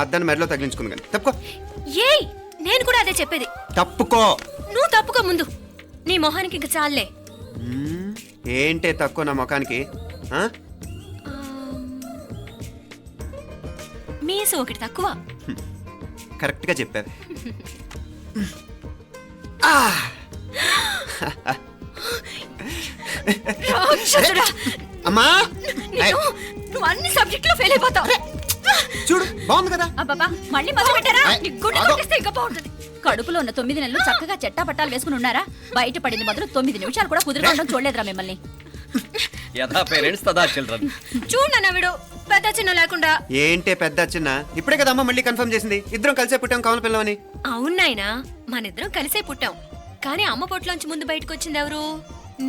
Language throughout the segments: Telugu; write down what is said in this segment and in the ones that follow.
అద్దాన్ని మెడలో తగిలించుకుంది కానీ తప్పుకో. ఏయ్ నేను కూడా అదే చెప్పేది. తప్పుకో. నువ్వు తప్పుకో ముందు. నీ మొహానికి ఇంక చాలే. ఏంటే తక్కువ నా ముఖానికి? మీసు ఒకటి తక్కువ. కరెక్ట్గా చెప్పావు. అమ్మా నువ్వు అన్ని సబ్జెక్టులో ఫెయిల్ అయిపోతావు. చూడు బాగుంది కదా. అబ్బబ్బా మళ్ళీ మొదలు పెట్టారా? నీ గుండె కొట్టేస్తే ఇంకా బాగుంటుంది. కడుపులో ఉన్న 9 నెలలు చక్కగా చెట్టా పట్టాలు వేసుకుని ఉన్నారా? బయట పడింది మొదలు 9 నిమిషాలు కూడా కుదురుకోవడం చూడలేదురా మిమ్మల్ని. యథా పేరెంట్స్ తదా చిల్డ్రన్. చూడు నవ్విడు పెద్ద చిన్న లేకుండా. ఏంటే పెద్ద చిన్న? ఇప్పుడే కదా అమ్మ మళ్ళీ కన్ఫర్మ్ చేసింది ఇద్దరం కలిసే పుట్టాం కావాలి పిల్లవని. అవునాయినా మనిద్దరం కలిసే పుట్టాం. కానీ అమ్మ పొట్లోంచి ముందు బయటకు వచ్చింది ఎవరు?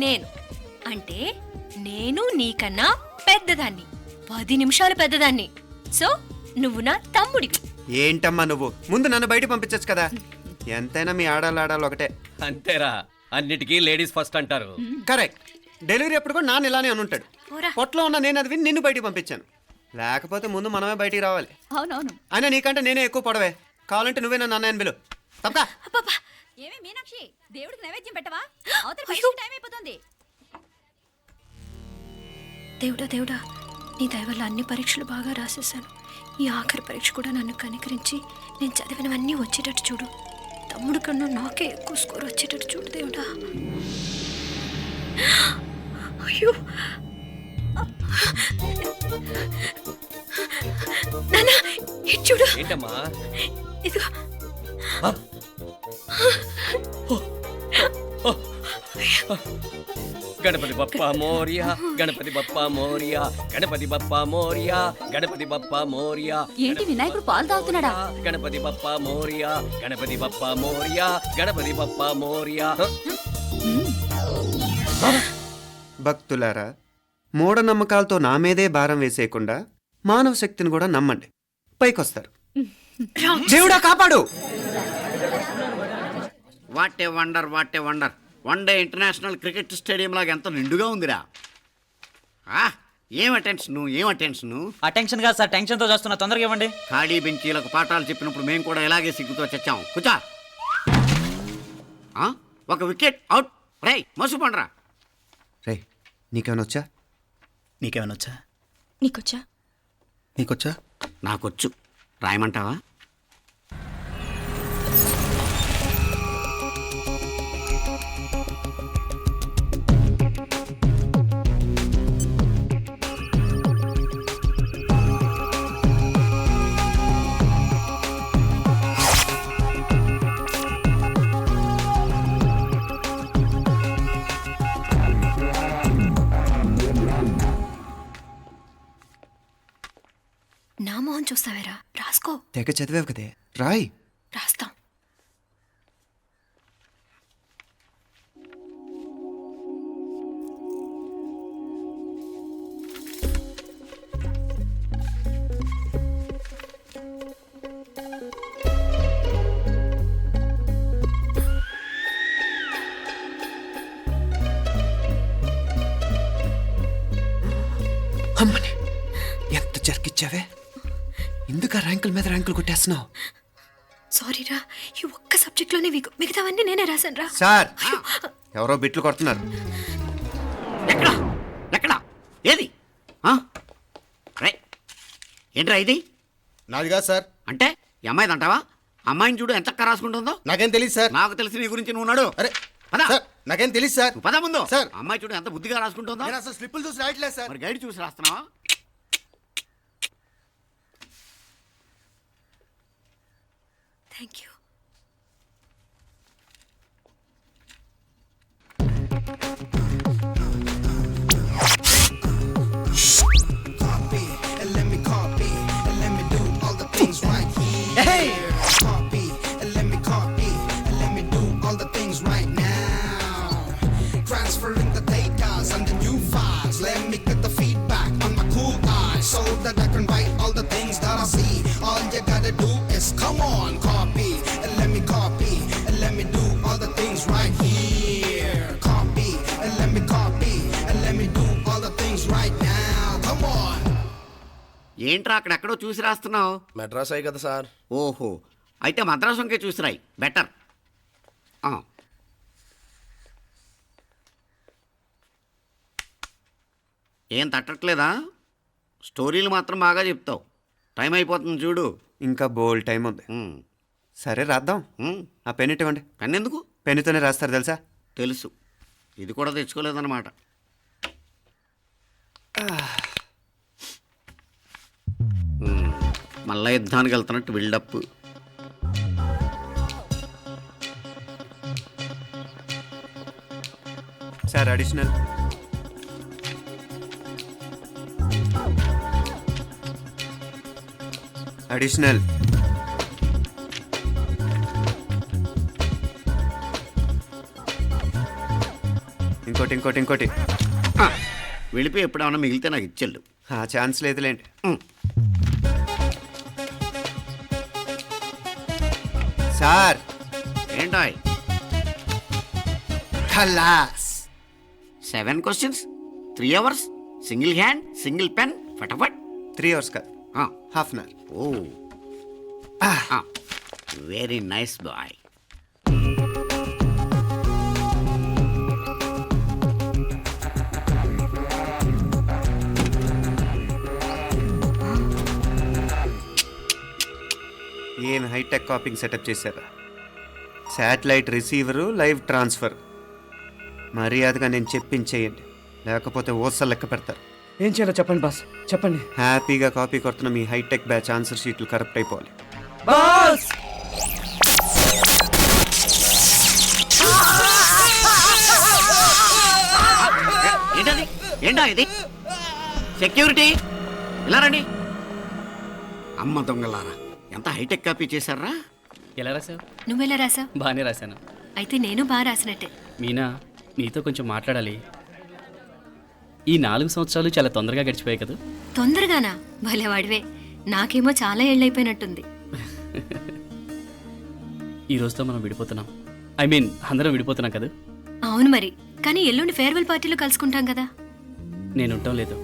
నేను. అంటే నేను నీకన్నా పెద్దదాన్ని, 10 నిమిషాలు పెద్దదాన్ని. సో నువ్వు నా తమ్ముడివి. ఏంటమ్మా నువ్వు? ముందు నన్ను బయట పంపించచ్చు కదా. ఎంతైనా మీ ఆడాలు ఒకటే. అంతేరా, అన్నిటికీ లేడీస్ ఫస్ట్ అంటారు. కరెక్ట్. డెలివరీ అప్పుడు కూడా నాన్న ఇలానే అనుంటాడు. పోరా. పొట్టలో ఉన్న నేను అది విని నిన్ను బయటికి పంపించాను. లేకపోతే ముందు మనమే బయటికి రావాలి. అవునవును. అయినా నీకంటే నేనే ఎక్కువ పొడవే. కావాలంటే నువ్వే నన్ను అన్నయ్యను పిలు. తప్పకా. అబ్బబ్బా ఏమి మీనాక్షి, దేవుడికి నైవేద్యం పెట్టవా? అవతల అయ్యో. టైం అయిపోతుంది. దేవుడా దేవుడా, నీ దయ వల్ల అన్ని పరీక్షలు బాగా రాసేసాను. ఈ ఆఖరి పరీక్ష కూడా నన్ను కనికరించి నేను చదివినవన్నీ వచ్చేటట్టు చూడు. తమ్ముడు కన్నా నాకే ఎక్కువ స్కోర్ వచ్చేటట్టు చూడు దేవుడా. అయ్యో నాన్న ఇది చూడు. ఏంటమ్మా? ఇదిగో. గణపతి బప్పా మోరియా, గణపతి బప్పా మోరియా, గణపతి బప్పా మోరియా, గణపతి బప్పా మోరియా. ఏంటి వినాయకుడు పాలు తాగుతున్నాడా? గణపతి బప్పా మోరియా, గణపతి బప్పా మోరియా, గణపతి బప్పా మోరియా. భక్తులారా, మూఢనమ్మకాలతో నా మీదే భారం వేసేయకుండా మానవ శక్తిని కూడా నమ్మండి, పైకొస్తారు. దేవుడా కాపాడు. What a wonder, what a wonder. One day international cricket stadium లాగా ఎంత నిండుగా ఉందిరా. ఏం అటెన్షన్, ఏం అటెన్షన్. అటెన్షన్ కాదు సార్, టెన్షన్తో చేస్తున్నా, తొందరగా ఇవ్వండి. ఖాళీ బెంచీలకు పాఠాలు చెప్పినప్పుడు మేము కూడా ఇలాగే సిగ్గుతో చచ్చాం. కూర్చో. ఒక వికెట్ అవుట్. రే మసు పండ్రా. రే నీకేమైనా వచ్చా? నీకేమైనా వచ్చా? నీకొచ్చా? నీకొచ్చా? నాకొచ్చు. రాయమంటావా? నా మొహం చూస్తావేరా? రాసుకో. తెగ చదివావు కదే, రాయ్. రాస్తాం. అమ్మని ఎంత జరికిచ్చావే. ఎందుకు ర్యాంకుల మీద ర్యాంకులు కొట్టేస్తున్నావు? సారీరా, ఈ ఒక్క సబ్జెక్ట్లోనే మిగతావన్నీ నేనే రాశాను రా. సార్, ఎవరో బిట్లు కొడుతున్నారు. ఎక్కడా ఎక్కడా ఏది? ఏంట్రా ఇది? నాది కాదు సార్. అంటే ఈ అమ్మాయిది అంటావా? అమ్మాయిని చూడు ఎంత రాసుకుంటుందో. నాకేం తెలియదు సార్. నాకు తెలిసి నీ గురించి నువ్వు నాడు. అరే పద. సార్, నాకేం తెలియదు సార్. నువ్వు పద ముందు. సార్. అమ్మాయి చూడు ఎంత బుద్ధిగా రాసుకుంటుందో. నేను అసలు స్లిప్పులు చూసి రాయట్లేదు సార్. మరి గైడ్ చూసి రాస్తున్నావా? Thank you. Transferring the data and the new files. Let me get the feedback on my cool eyes so that I can write all the things that I see. All you gotta do is come on, copy, and let me copy, and let me do all the things right here. Copy, and let me copy, and let me do all the things right now. Come on. ఏంట్రా అక్కడెక్కడో చూసి రాస్తున్నావు? మెడ్రాస్ అయ్యి కదా సార్. ఓహో, అయితే మద్రాసు వంకే చూసి రాయి, బెటర్. ఏం తట్టట్లేదా? స్టోరీలు మాత్రం బాగా చెప్తావు. టైం అయిపోతుంది చూడు. ఇంకా బోల్ టైం ఉంది. ఉమ్, సరే రాద్దాం. ఉమ్. ఆ పెన్ ఇవ్వండి. పెన్ ఎందుకు? పెన్నుతోనే రాస్తారు తెలుసా? తెలుసు, ఇది కూడా తెచ్చుకోలేదన్నమాట. మళ్ళా యుద్ధానికి వెళ్తున్నట్టు బిల్డప్. Sir additional. అడిషనల్. ఇంకోటి ఇంకోటి ఇంకోటి. వెళ్ళిపోయి ఎప్పుడేమన్నా మిగిలితే నాకు ఇచ్చెళ్ళు. ఆ ఛాన్స్ లేదులేండి. సార్ ఏంటాయ్? ఖలాస్. 7 questions, 3 hours, single hand, single pen, ఫటాఫట్. 3 hours కాదు, హాఫ్ అన్ అవర్. ఓ, వెరీ నైస్ బాయ్. ఏం హైటెక్ కాపింగ్ సెటప్ చేశారా? Satellite receiver, live transfer. మర్యాదగా నేను చెప్పించేయండి, లేకపోతే ఓసలు లెక్క పెడతారు. ఏం చేయాలో చెప్పండి బాస్, చెప్పండి. హ్యాపీగా కాపీ కొడుతున్న మీ హైటెక్ బ్యాచ్ ఆన్సర్ షీట్లు కరెక్ట్ అయిపోవాలి. బాస్ ఏంటది? ఏంటా ఇది? సెక్యూరిటీ ఇలా రండి. అమ్మ దొంగలారా, ఎంత హైటెక్ కాపీ చేశారా? ఎలా రాసావు? నువ్వెలా రాసావు? బాగానే రాశాను. అయితే నేను బాగా రాసినట్టే. మీనా, నీతో కొంచెం మాట్లాడాలి. ఈ 4 సంవత్సరాలు చాలా తొందరగా గడిచిపోయాయి కదా. తొందరగానా? భలేవాడివే. నాకేమో చాలా ఏళ్ళైపోయినట్టుంది. ఈ రోజుతో మనం విడిపోతున్నాం. ఐ మీన్ అందరం విడిపోతున్నాం కదా. అవును మరి, కానీ ఎల్లుండి ఫేర్వెల్ పార్టీలో కలుసుకుంటాం కదా. నేను ఉండటం లేదు.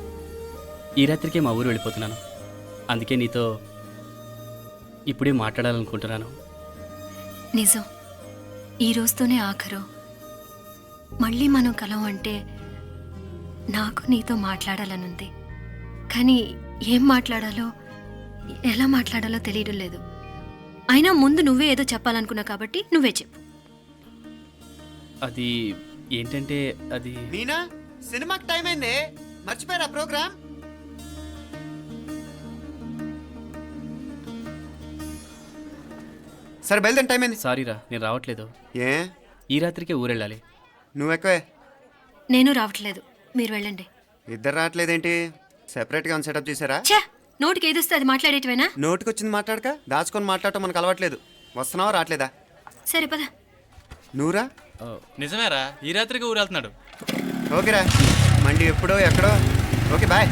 ఈ రాత్రికే మా ఊరు వెళ్ళిపోతున్నాను. అందుకే నీతో ఇప్పుడే మాట్లాడాలనుకుంటున్నాను. నిజం, ఈ రోజుతోనే ఆఖరు. మళ్ళీ మనం కలం అంటే నాకు నీతో మాట్లాడాలనుంది. కానీ ఏం మాట్లాడాలో, ఎలా మాట్లాడాలో తెలియడం లేదు. అయినా ముందు నువ్వే ఏదో చెప్పాలనుకున్నా కాబట్టి నువ్వే చెప్పు. అది ఏంటంటే అది మీనా, సినిమాకి టైం అయింది, మర్చిపోయారా ప్రోగ్రామ్? సరే బయలుదేరి, టైం అయింది. సారీరా, నేను రావట్లేదు. ఏ? ఈ రాత్రికే ఊరెళ్ళాలి. నువ్వు ఎక్కువే. నేను రావట్లేదు, మీరు వెళ్ళండి. ఇద్దరు రావట్లేదేంటి? సెపరేట్గా సెటప్ చేశారా? ఛే, నోటికి ఏదొస్తే అది మాట్లాడేటివేనా? నోటికొచ్చింది మాట్లాడక దాచుకొని మాట్లాడటం మనకు అలవాట్లేదు. వస్తున్నావా రావట్లేదా? సరే పద. నువ్వురా. నిజమేరా, ఈ రాత్రికి ఊరెళ్తున్నాడు. ఓకేరా, మండి ఎప్పుడో ఎక్కడో. Okay bye.